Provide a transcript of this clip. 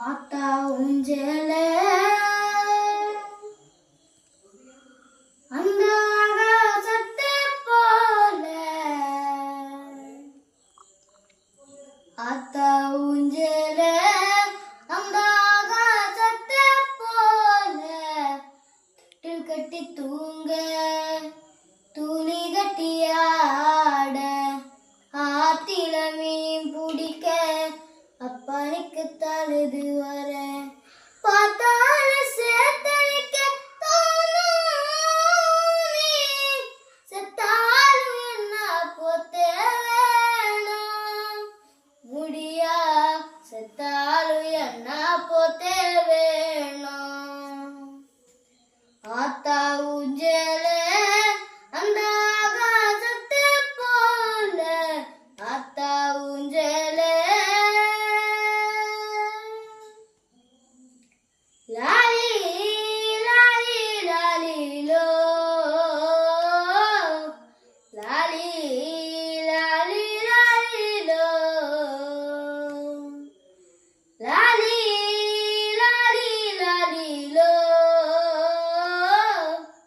ஆத்தா ஊஞ்சல அந்த ஆகாசத்தை போல ஆத்தா ஊஞ்சல அந்த ஆகாசத்தை போல தொட்டில் கட்டி தூங்க துணி கட்டி ஆட ஆத்தில மீன் பிடிக்க அப்பனுக்கு தழுது வர பார்த்தால சேர்த்தளிக்க செத்தாலும் என்ன போத்த வேணும் முடியா செத்தாலும் என்ன போத்த